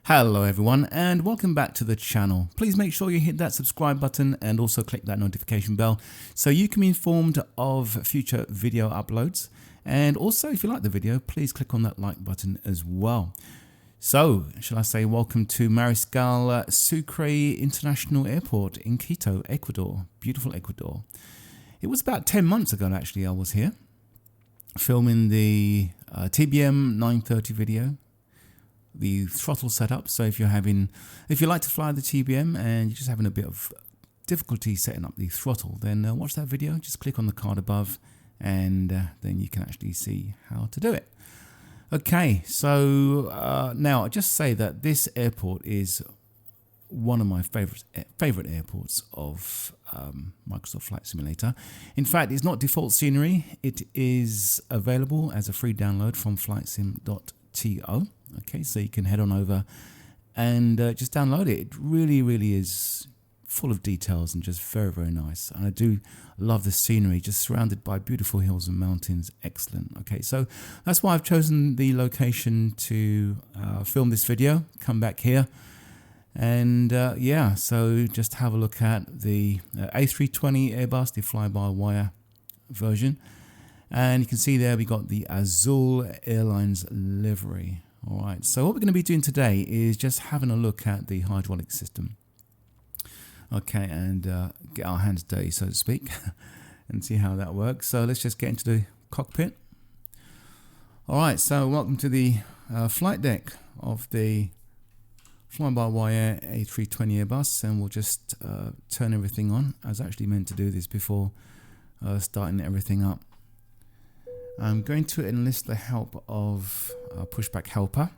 Hello everyone and welcome back to the channel. Please make sure you hit that subscribe button and also click that notification bell so you can be informed of future video uploads. And also if you like the video, please click on that like button as well. So shall I say welcome to Mariscal Sucre International Airport in Quito, Ecuador. Beautiful Ecuador. It was about 10 months ago actually I was here filming the TBM 930 video. The throttle setup. So if you like to fly the TBM and you're just having a bit of difficulty setting up the throttle, then watch that video. Just click on the card above and then you can actually see how to do it. Okay, so now I just say that this airport is one of my favorite airports of Microsoft Flight Simulator. In fact, it's not default scenery. It is available as a free download from flightsim.to. Okay, so you can head on over and just download it. It really is full of details and just very nice. And I do love the scenery, just surrounded by beautiful hills and mountains. Excellent. Okay, so that's why I've chosen the location to film this video. Come back here and yeah, so just have a look at the A320 Airbus, the fly-by-wire version. And you can see there we got the Azul Airlines livery. All right, so what we're going to be doing today is just having a look at the hydraulic system. Okay, and get our hands dirty, so to speak, and see how that works. So let's just get into the cockpit. All right, so welcome to the flight deck of the fly-by-wire A320 Airbus, and we'll just turn everything on. I was actually meant to do this before starting everything up. I'm going to enlist the help of a pushback helper.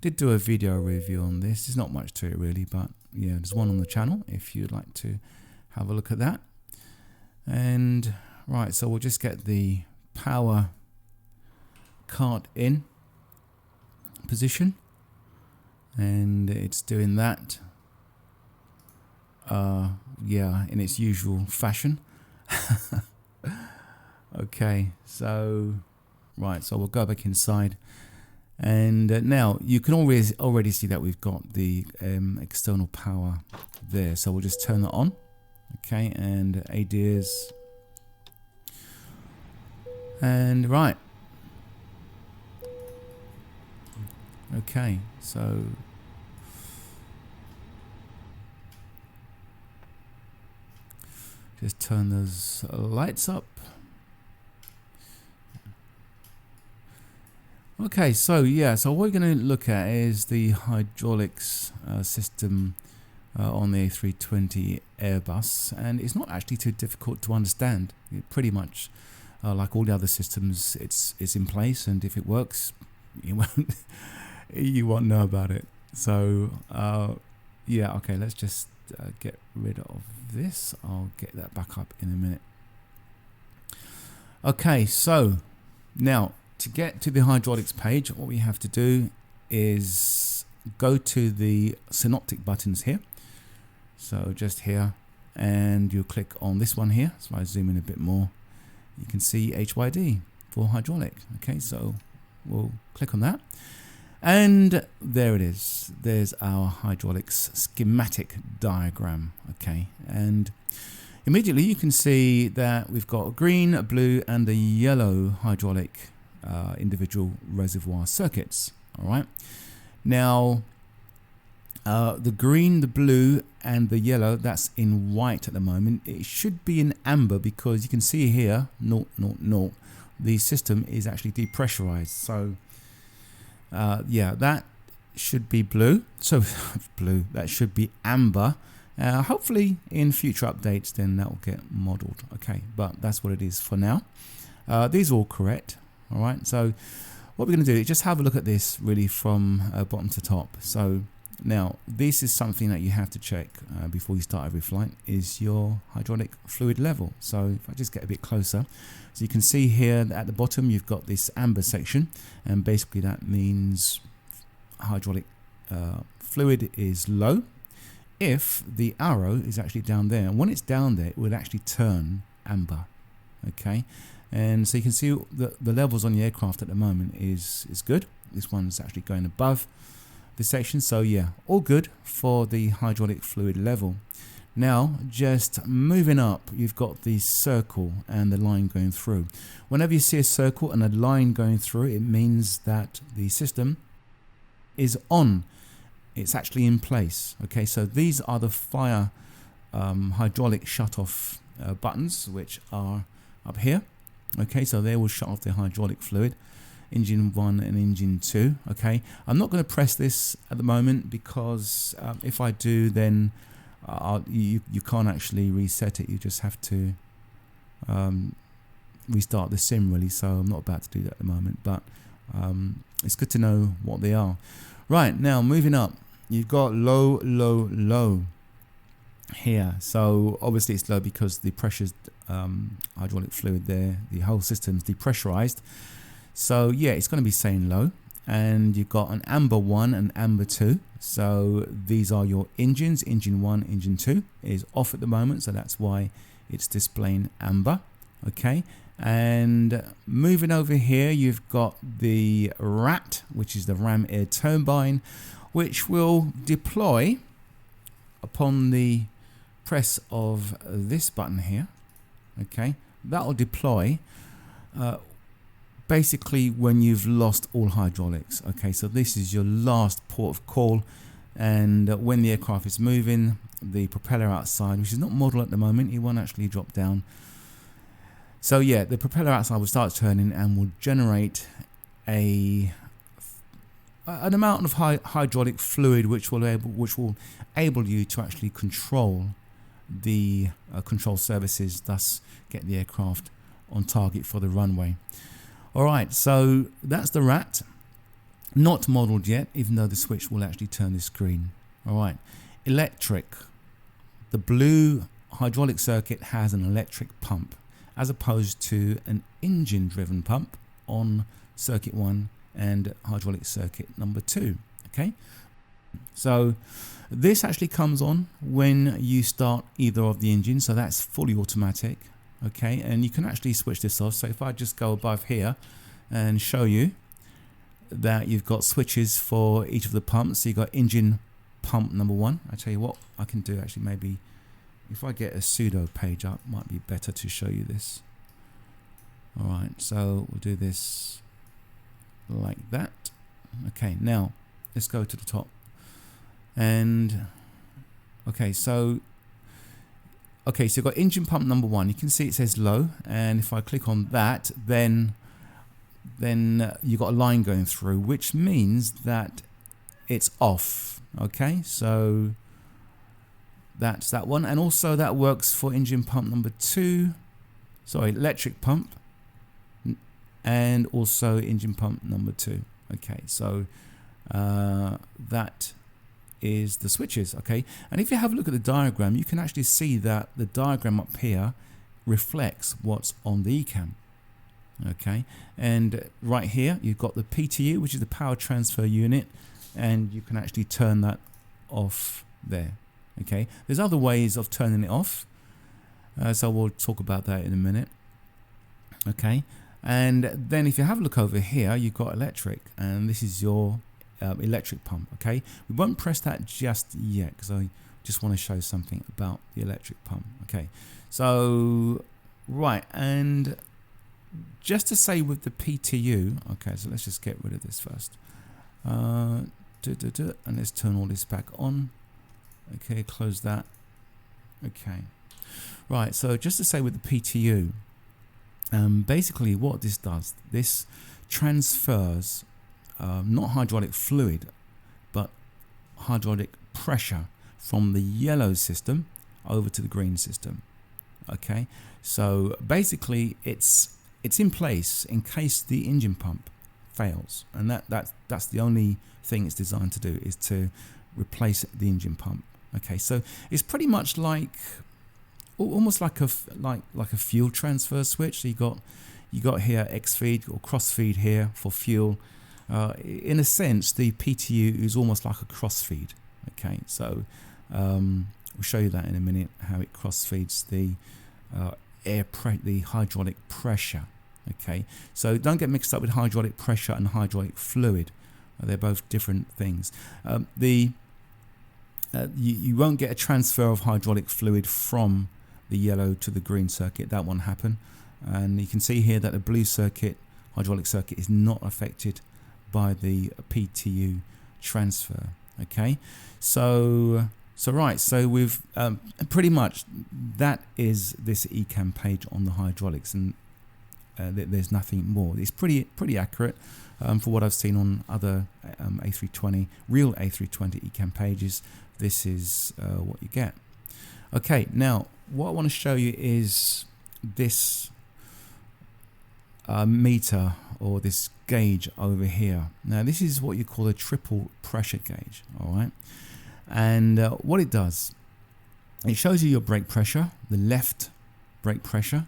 Did do a video review on this. There's not much to it really, but yeah, there's one on the channel if you'd like to have a look at that. And right, so we'll just get the power cart in position, and it's doing that. Yeah, in its usual fashion. Okay, so right, so we'll go back inside, and now you can already see that we've got the external power there. So we'll just turn that on. Okay, and ADIRS, and right. Okay, so just turn those lights up. Okay, so yeah, so what we're going to look at is the hydraulics system on the A320 Airbus, and it's not actually too difficult to understand. Pretty much like all the other systems, it's in place, and if it works, you won't know about it. So yeah, okay, let's just get rid of this. I'll get that back up in a minute. Okay, so now to get to the hydraulics page, what we have to do is go to the synoptic buttons here. So just here, and you click on this one here. So I zoom in a bit more. You can see HYD for hydraulic. Okay, so we'll click on that. And there it is. There's our hydraulics schematic diagram. Okay, and immediately you can see that we've got a green, a blue, and a yellow hydraulic individual reservoir circuits. All right, now the green, the blue, and the yellow, that's in white at the moment. It should be in amber because you can see here 0, 0, 0, the system is actually depressurized. So yeah, that should be blue. So blue, that should be amber. Hopefully in future updates then that will get modeled. Okay, but that's what it is for now. These are all correct. All right, so what we're going to do is just have a look at this really from bottom to top. So now this is something that you have to check before you start every flight, is your hydraulic fluid level. So if I just get a bit closer, so you can see here that at the bottom you've got this amber section, and basically that means hydraulic fluid is low if the arrow is actually down there, and when it's down there it will actually turn amber. Okay, and so you can see the levels on the aircraft at the moment is good. This one's actually going above this section. So yeah, all good for the hydraulic fluid level. Now just moving up, you've got the circle and the line going through. Whenever you see a circle and a line going through, it means that the system is on. It's actually in place. Okay, so these are the fire hydraulic shut off buttons, which are up here. Okay, so they will shut off the hydraulic fluid, engine 1 and engine 2. Okay, I'm not going to press this at the moment because if I do, then you can't actually reset it. You just have to restart the sim really. So I'm not about to do that at the moment, but it's good to know what they are. Right, now moving up, you've got low, low, low here. So obviously it's low because the pressure's hydraulic fluid there, the whole system's depressurized. So yeah, it's going to be saying low. And you've got an amber 1 and amber 2. So these are your engines. Engine 1, engine 2 is off at the moment, so that's why it's displaying amber. Okay, and moving over here, you've got the RAT, which is the ram air turbine, which will deploy upon the press of this button here. Okay, that will deploy basically when you've lost all hydraulics. Okay, so this is your last port of call, and when the aircraft is moving, the propeller outside, which is not model at the moment, it won't actually drop down. So yeah, the propeller outside will start turning and will generate an amount of hydraulic fluid which will enable you to actually control the control services, thus get the aircraft on target for the runway. Alright, so that's the RAT, not modeled yet, even though the switch will actually turn this green. Alright, electric. The blue hydraulic circuit has an electric pump as opposed to an engine driven pump on circuit 1 and hydraulic circuit number 2. Okay, so this actually comes on when you start either of the engines, so that's fully automatic. Okay, and you can actually switch this off. So if I just go above here and show you that you've got switches for each of the pumps. So you've got engine pump number 1. I tell you what I can do, actually, maybe if I get a pseudo page up, might be better to show you this. Alright, so we'll do this like that. Okay, now let's go to the top. And okay, so you've got engine pump number 1. You can see it says low, and if I click on that, then you've got a line going through, which means that it's off. Okay, so that's that one, and also that works for engine pump number 2. Sorry, electric pump, and also engine pump number 2. Okay, so that is the switches. Okay, and if you have a look at the diagram, you can actually see that the diagram up here reflects what's on the ECAM. Okay, and right here you've got the PTU, which is the power transfer unit, and you can actually turn that off there. Okay, there's other ways of turning it off, so we'll talk about that in a minute. Okay, and then if you have a look over here, you've got electric, and this is your electric pump. Okay, we won't press that just yet because I just want to show something about the electric pump. Okay, so right, and just to say with the PTU, okay, so let's just get rid of this first, and let's turn all this back on. Okay, close that. Okay, right, so just to say with the PTU, basically what this does, this transfers not hydraulic fluid but hydraulic pressure from the yellow system over to the green system. Okay, so basically it's in place in case the engine pump fails, and that's the only thing it's designed to do, is to replace the engine pump. Okay, so it's pretty much like almost like a fuel transfer switch. So you got here X feed or cross feed here for fuel. In a sense, the PTU is almost like a cross feed. Okay, so we'll show you that in a minute, how it cross feeds the the hydraulic pressure. Okay, so don't get mixed up with hydraulic pressure and hydraulic fluid. They're both different things. You won't get a transfer of hydraulic fluid from the yellow to the green circuit. That won't happen. And you can see here that the blue circuit, hydraulic circuit, is not affected by the PTU transfer. Okay, so we've pretty much that is this ECAM page on the hydraulics, and there's nothing more. It's pretty accurate for what I've seen on other A320 real A320 ECAM pages. This is what you get. Okay, now what I want to show you is this meter, or this gauge over here. Now this is what you call a triple pressure gauge. All right, and what it does, it shows you your brake pressure, the left brake pressure,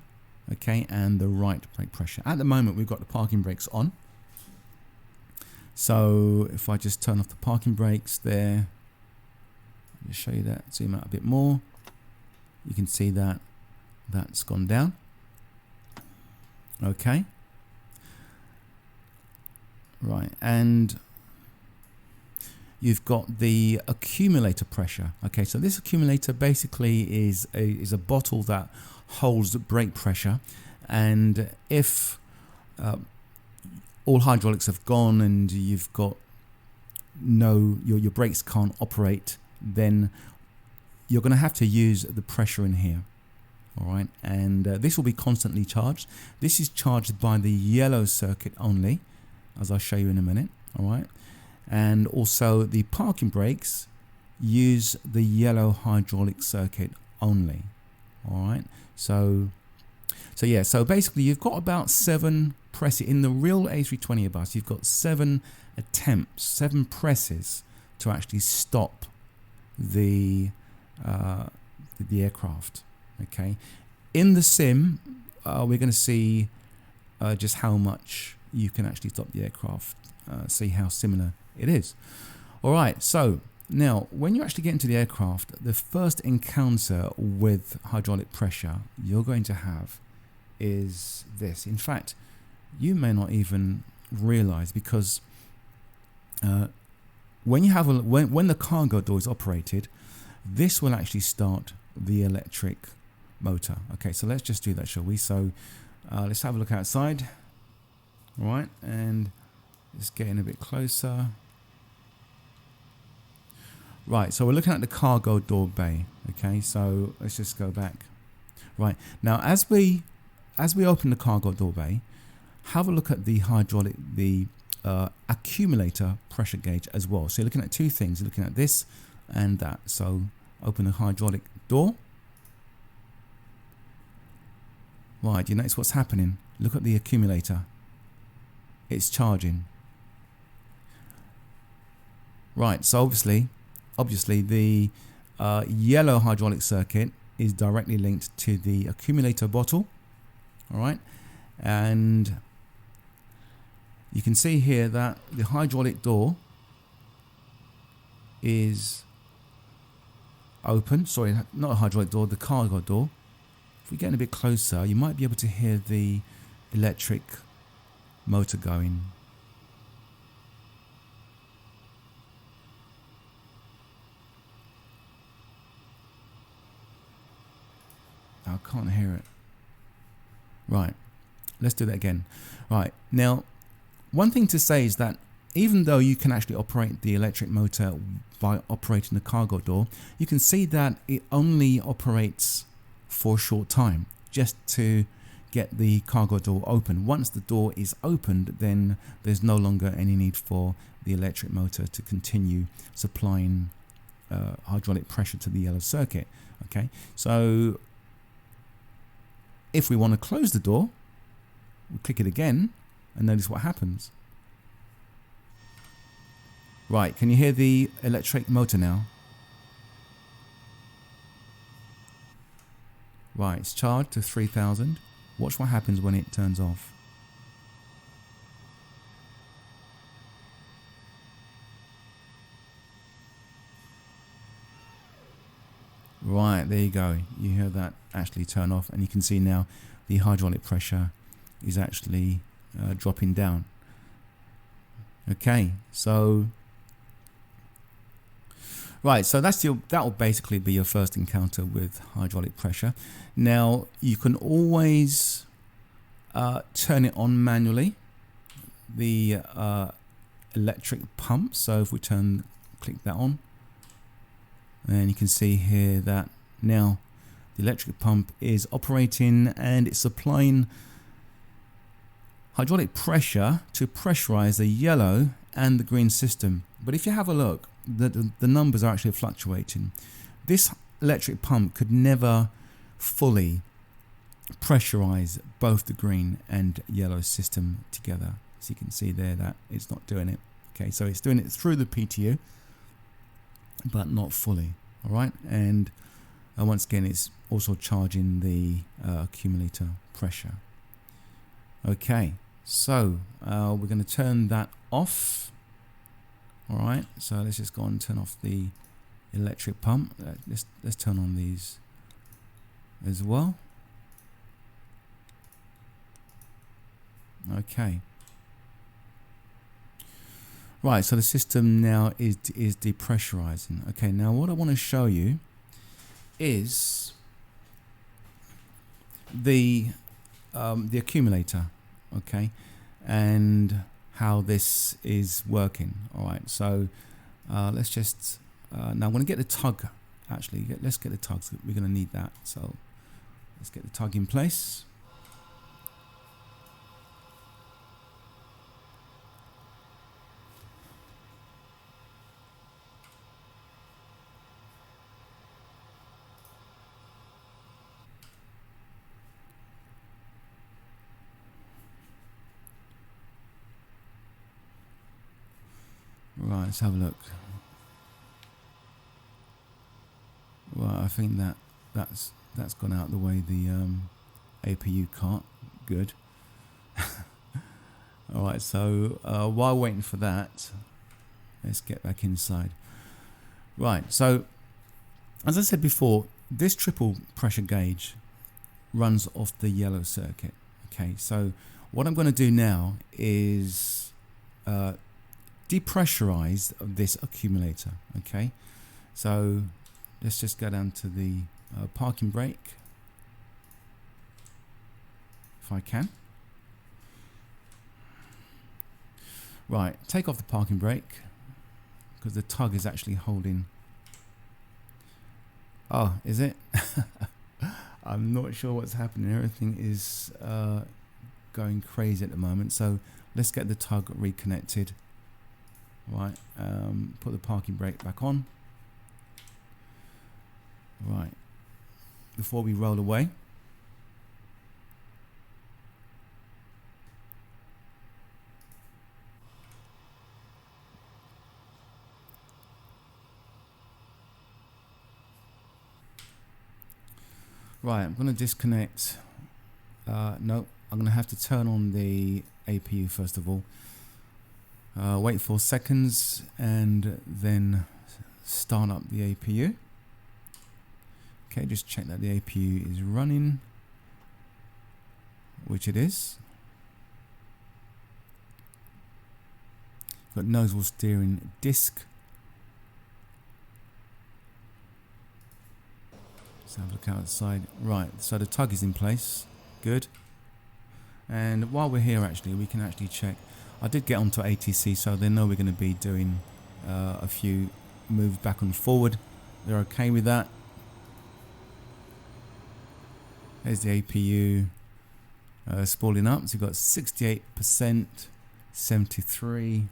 okay, and the right brake pressure. At the moment we've got the parking brakes on, so if I just turn off the parking brakes there, I'll show you that, zoom out a bit more, you can see that that's gone down. Okay, right, and you've got the accumulator pressure. Okay, so this accumulator basically is a bottle that holds the brake pressure, and if all hydraulics have gone and you've got your brakes can't operate, then you're going to have to use the pressure in here. All right, and this will be constantly charged. This is charged by the yellow circuit only, as I'll show you in a minute. All right, and also the parking brakes use the yellow hydraulic circuit only. All right, so yeah, so basically you've got about 7 presses in the real A320 Airbus. You've got 7 attempts, 7 presses to actually stop the aircraft. Okay, in the sim we're going to see just how much you can actually stop the aircraft, see how similar it is. All right, so now when you actually get into the aircraft, the first encounter with hydraulic pressure you're going to have is this. In fact, you may not even realize, because when you have when the cargo door is operated, this will actually start the electric motor. Okay, so let's just do that, shall we? So let's have a look outside. All right, and it's getting a bit closer. Right, so we're looking at the cargo door bay. Okay, so let's just go back. Right, now as we open the cargo door bay, have a look at the hydraulic, the accumulator pressure gauge as well. So you're looking at 2 things. You're looking at this and that. So open the hydraulic door. Right, you notice what's happening? Look at the accumulator. It's charging. Right, so obviously the yellow hydraulic circuit is directly linked to the accumulator bottle. All right, and you can see here that the hydraulic door is open. Sorry, not a hydraulic door, the cargo door. If we get a bit closer, you might be able to hear the electric motor going. I can't hear it. Right, let's do that again. Right, now one thing to say is that even though you can actually operate the electric motor by operating the cargo door, you can see that it only operates for a short time, just to get the cargo door open. Once the door is opened, then there's no longer any need for the electric motor to continue supplying hydraulic pressure to the yellow circuit. Okay, so if we want to close the door, we'll click it again and notice what happens. Right, can you hear the electric motor now? Right, it's charged to 3000. Watch what happens when it turns off. Right, there you go. You hear that actually turn off, and you can see now the hydraulic pressure is actually dropping down. Okay, so right, so that will basically be your first encounter with hydraulic pressure. Now you can always turn it on manually, the electric pump. So if we click that on, and you can see here that now the electric pump is operating and it's applying hydraulic pressure to pressurize the yellow and the green system. But if you have a look, the numbers are actually fluctuating. This electric pump could never fully pressurize both the green and yellow system together. So you can see there that it's not doing it. Okay, so it's doing it through the PTU, but not fully. All right, and once again, it's also charging the accumulator pressure. Okay, so we're going to turn that off. All right, so let's just go and turn off the electric pump. Let's turn on these as well. Okay. Right, so the system now is depressurizing. Okay, now what I want to show you is the accumulator, okay, and how this is working. All right, so let's just now I'm going to get the tug. Actually, let's get the tugs. We're going to need that. So let's get the tug in place. Right, let's have a look. Well, I think that's gone out the way the APU can't. Good. All right, so while waiting for that, let's get back inside. Right, so as I said before, this triple pressure gauge runs off the yellow circuit. Okay, so what I'm going to do now is depressurize this accumulator. Okay, so let's just go down to the parking brake if I can. Right, take off the parking brake because the tug is actually holding. Oh, is it? I'm not sure what's happening. Everything is going crazy at the moment, so let's get the tug reconnected. Right, put the parking brake back on. Right, before we roll away. Right, I'm going to disconnect. No, I'm going to have to turn on the APU first of all. Wait 4 seconds and then start up the APU. Okay, just check that the APU is running, which it is. Got nozzle steering disc. Let's have a look outside. Right, so the tug is in place. Good. And while we're here, actually, we can actually check. I did get onto ATC, so they know we're going to be doing a few moves back and forward. They're okay with that. There's the APU spooling up. So you've got 68%, 73%,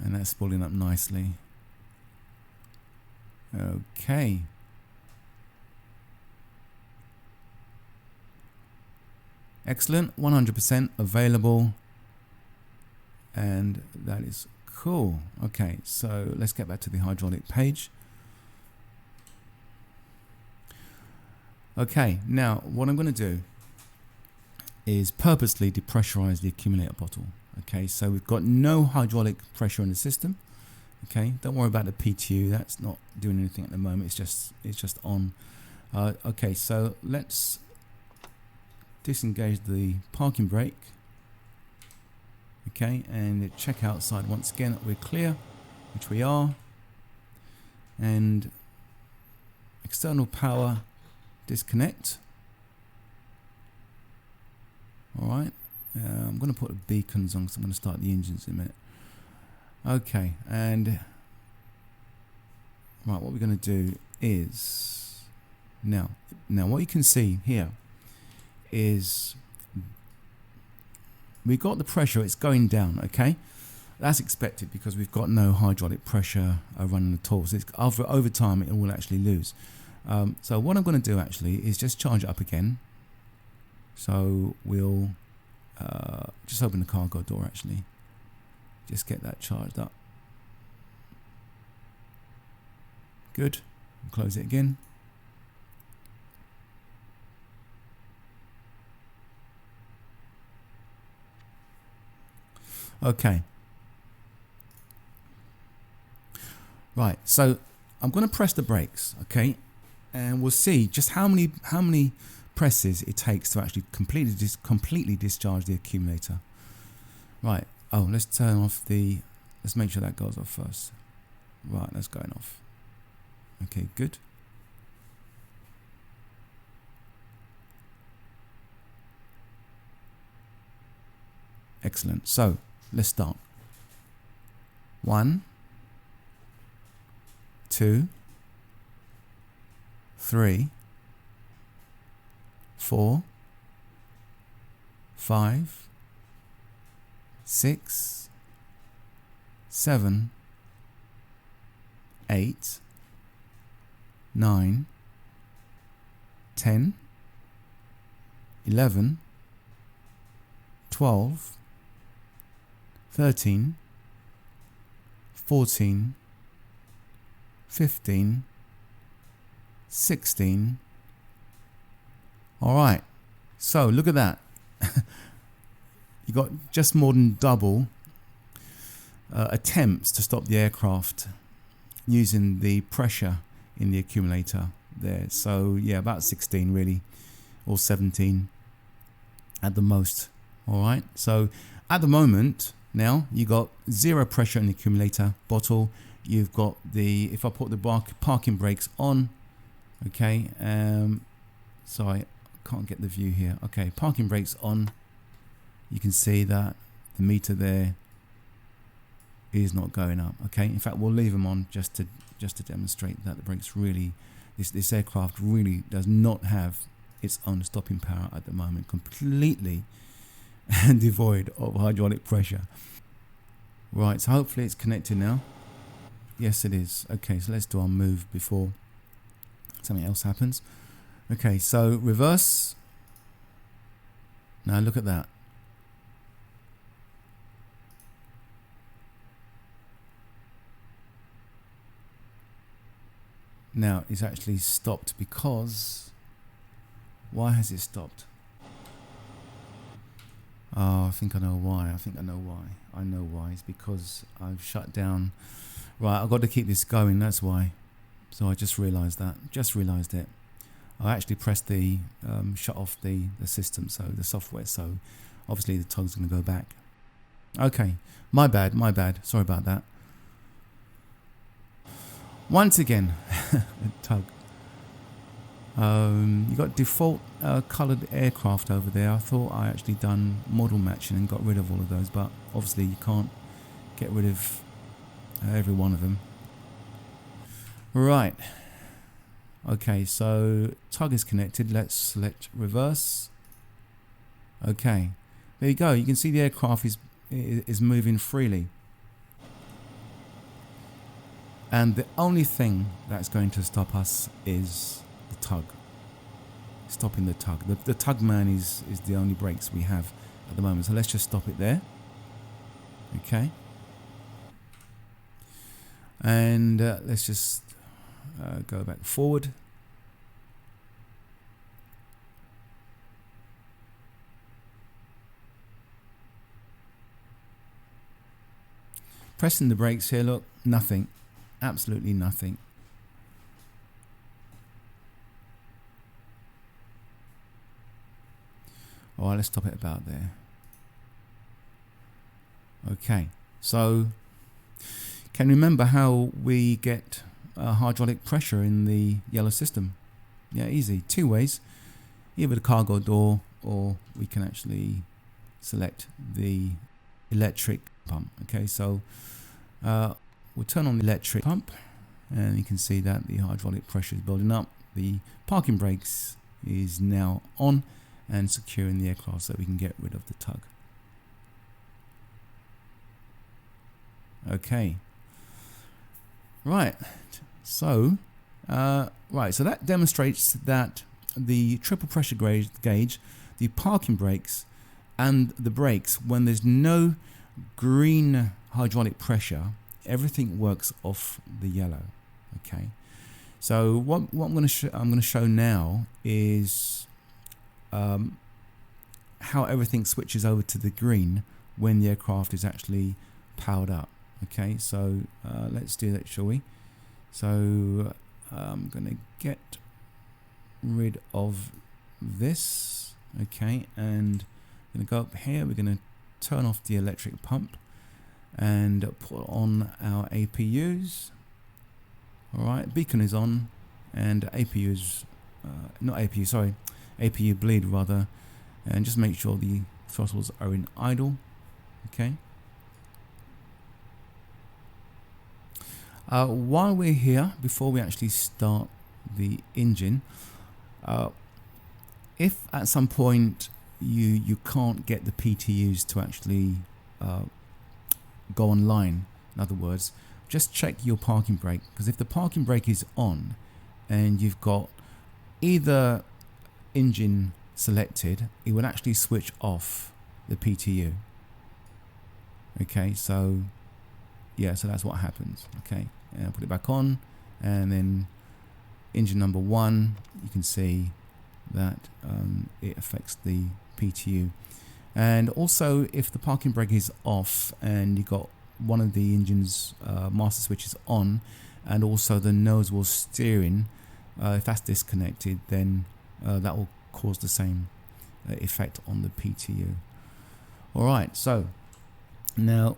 and that's spooling up nicely. Okay. Excellent, 100% available, and that is cool. Okay, so let's get back to the hydraulic page. Okay, now what I'm going to do is purposely depressurize the accumulator bottle. Okay, so we've got no hydraulic pressure in the system. Okay, don't worry about the PTU, that's not doing anything at the moment, it's just on. Okay, so let's disengage the parking brake. Okay, and check outside once again that we're clear, which we are. And external power disconnect. Alright, I'm going to put the beacons on because I'm going to start the engines in a minute. Okay, and right, what we're going to do is now what you can see here is we got the pressure, it's going down. Okay, that's expected because we've got no hydraulic pressure running at all, so it's, over time it will actually lose. So what I'm going to do actually is just charge it up again. So we'll just open the cargo door actually, just get that charged up. Good, close it again. Okay. Right, so I'm going to press the brakes, okay, and we'll see just how many presses it takes to actually completely discharge the accumulator. Right. Oh, let's turn off the. Let's make sure that goes off first. Right, that's going off. Okay, good. Excellent. So let's start. 1, 2, 3, 4, 5, 6, 7, 8, 9, 10, 11, 12, 13, 14, 15, 16. All right, so look at that. You got just more than double attempts to stop the aircraft using the pressure in the accumulator there. So yeah, about 16 really, or 17 at the most. All right, so at the moment now you got zero pressure in the accumulator bottle. You've got the, if I put the parking brakes on, okay, sorry, can't get the view here. Okay, parking brakes on. You can see that the meter there is not going up. Okay, in fact, we'll leave them on just to demonstrate that the brakes really, this aircraft really does not have its own stopping power at the moment, completely devoid of hydraulic pressure. Right, so hopefully it's connected now. Yes, it is. Okay, so let's do our move before something else happens. Okay, so reverse. Now look at that. Now it's actually stopped because, why has it stopped? Oh, I think I know why. I know why. It's because I've shut down. Right, I've got to keep this going, that's why. So I just realised that. Just realised it. I actually pressed the shut off the system, so the software, so obviously the tug's going to go back. Okay, my bad. Sorry about that. Once again, tug. You got default coloured aircraft over there. I thought I actually done model matching and got rid of all of those, but obviously you can't get rid of every one of them. Right. Okay, so tug is connected. Let's select reverse. Okay, there you go. You can see the aircraft is moving freely. And the only thing that's going to stop us is the tug. Stopping the tug. The tug man is the only brakes we have at the moment. So let's just stop it there. Okay. And let's just go back forward. Pressing the brakes here, look, nothing. Absolutely nothing. Alright, let's stop it about there. Okay, so can you remember how we get hydraulic pressure in the yellow system? Yeah, easy. Two ways. Either the cargo door, or we can actually select the electric pump. Okay, so we'll turn on the electric pump, and you can see that the hydraulic pressure is building up. The parking brakes is now on and securing the aircraft so we can get rid of the tug. Okay, right, so so that demonstrates that the triple pressure gauge, the parking brakes and the brakes, when there's no green hydraulic pressure, everything works off the yellow. Okay, so what I'm going to show now is how everything switches over to the green when the aircraft is actually powered up. Okay, so let's do that, shall we? So I'm going to get rid of this. Okay, and I'm going to go up here. We're going to turn off the electric pump and put on our APUs. All right, beacon is on, and APUs, APU bleed rather, and just make sure the throttles are in idle. Okay. While we're here, before we actually start the engine, if at some point you can't get the PTUs to actually go online, in other words, just check your parking brake, because if the parking brake is on and you've got either engine selected, it will actually switch off the PTU. Okay, so yeah, so that's what happens. Okay, and I'll put it back on, and then engine number 1, you can see that it affects the PTU. And also, if the parking brake is off and you got one of the engine's master switches on, and also the nose wheel steering, if that's disconnected, then that will cause the same effect on the PTU. All right, so now,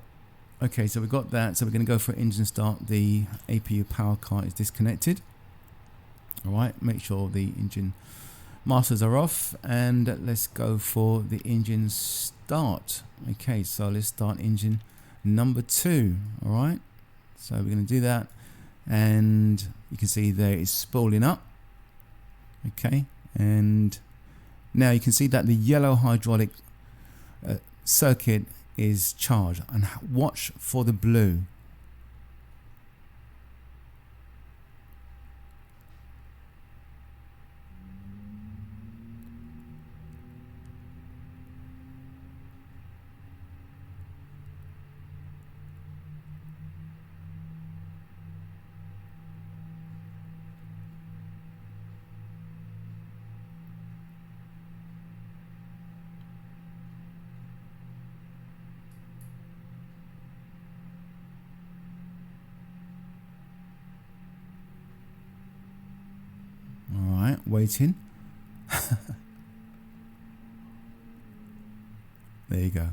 okay, so we've got that. So we're going to go for engine start. The APU power card is disconnected. All right, make sure the engine masters are off, and let's go for the engine start. Okay, so let's start engine number 2. All right, so we're going to do that, and you can see there it's spooling up. Okay, and now you can see that the yellow hydraulic circuit is charged, and watch for the blue. Waiting. There you go.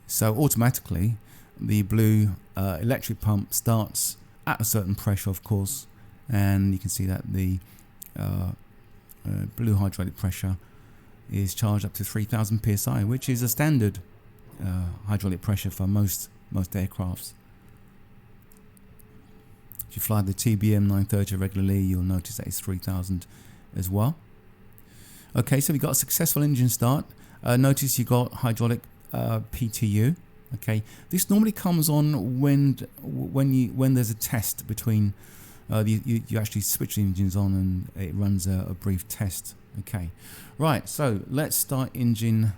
So automatically the blue electric pump starts at a certain pressure, of course, and you can see that the blue hydraulic pressure is charged up to 3000 psi, which is a standard hydraulic pressure for most aircrafts. If you fly the TBM 930 regularly, you'll notice that it's 3000 as well. Okay, so we got a successful engine start. Notice you got hydraulic PTU. Okay, this normally comes on when there's a test between you actually switch the engines on and it runs a brief test. Okay, right. So let's start engine.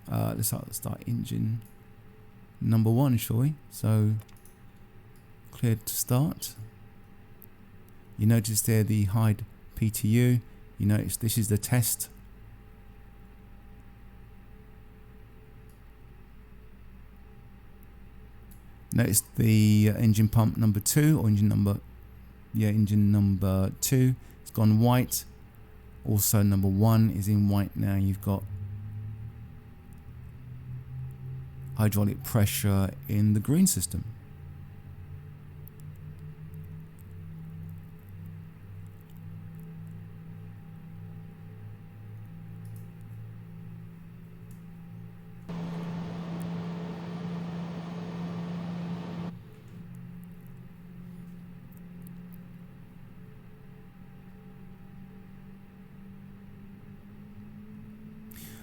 Let's start engine number 1, shall we? So cleared to start. You notice there the hide PTU. You notice this is the test. Notice the engine pump number 2, or engine number 2. It's gone white. Also number 1 is in white now. You've got hydraulic pressure in the green system.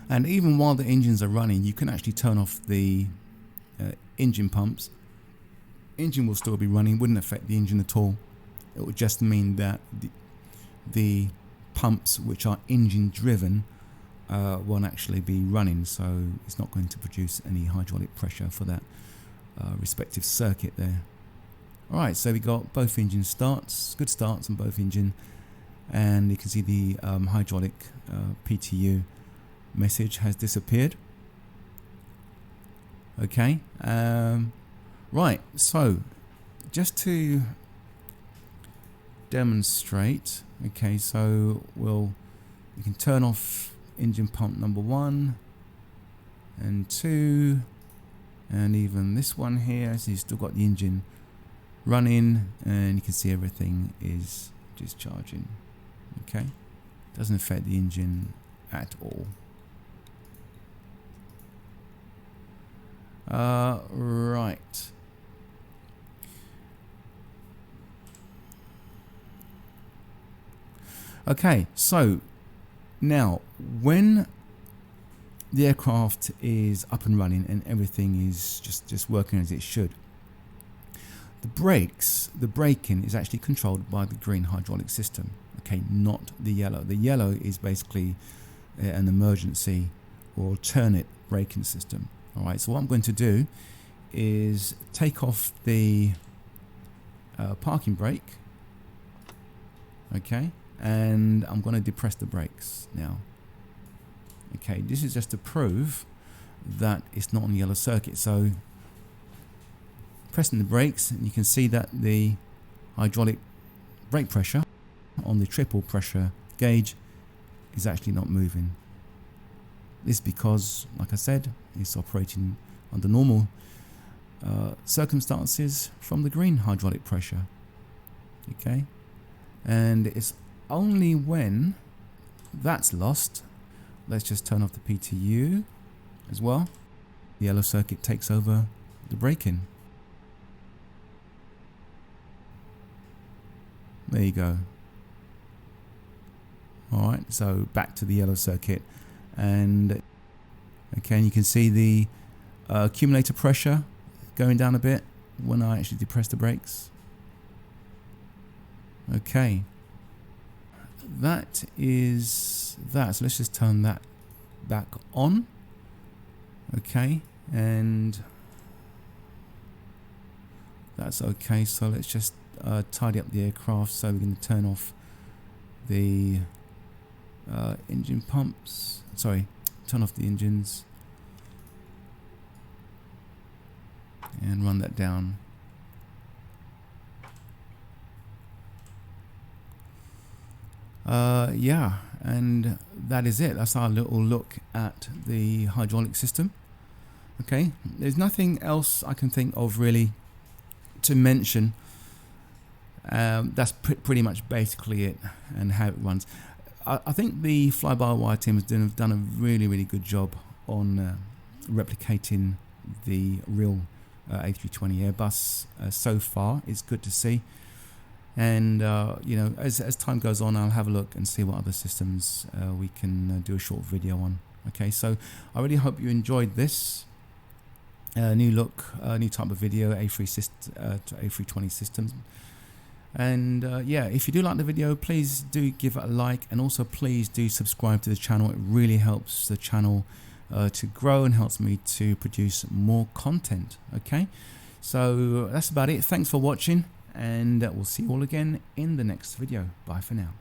And even while the engines are running, you can actually turn off the engine pumps. Engine will still be running, wouldn't affect the engine at all. It would just mean that the pumps which are engine driven won't actually be running, so it's not going to produce any hydraulic pressure for that respective circuit there. Alright, so we got both engine starts, good starts on both engine, and you can see the hydraulic PTU message has disappeared. Okay, right, so just to demonstrate, okay, so we can turn off engine pump number 1 and 2, and even this one here, so you've still got the engine running, and you can see everything is discharging. Okay, doesn't affect the engine at all. Right. Okay, so now when the aircraft is up and running and everything is just working as it should, the braking is actually controlled by the green hydraulic system, okay, not the yellow. The yellow is basically an emergency or alternate braking system. Alright, so what I'm going to do is take off the parking brake, okay, and I'm going to depress the brakes now. Okay, this is just to prove that it's not on the yellow circuit. So pressing the brakes, and you can see that the hydraulic brake pressure on the triple pressure gauge is actually not moving. This is because, like I said, it's operating under normal circumstances from the green hydraulic pressure. Okay, and it's only when that's lost, let's just turn off the PTU as well, the yellow circuit takes over the braking. There you go. Alright, so back to the yellow circuit, and okay, and you can see the accumulator pressure going down a bit when I actually depress the brakes. Okay, that is that. So let's just turn that back on. Okay, and that's okay. So let's just tidy up the aircraft. So we're going to turn off the engine pumps. Sorry, turn off the engines and run that down. Yeah, and that is it. That's our little look at the hydraulic system. Okay, there's nothing else I can think of really to mention. That's pretty much basically it and how it runs. I think the FlyByWire team has done a really good job on replicating the real A320 Airbus so far. It's good to see, and you know, as time goes on, I'll have a look and see what other systems we can do a short video on. Okay, so I really hope you enjoyed this new look, new type of video, A320 systems. And yeah, if you do like the video, please do give it a like, and also please do subscribe to the channel. It really helps the channel to grow and helps me to produce more content. Okay, so that's about it. Thanks for watching, and we'll see you all again in the next video. Bye for now.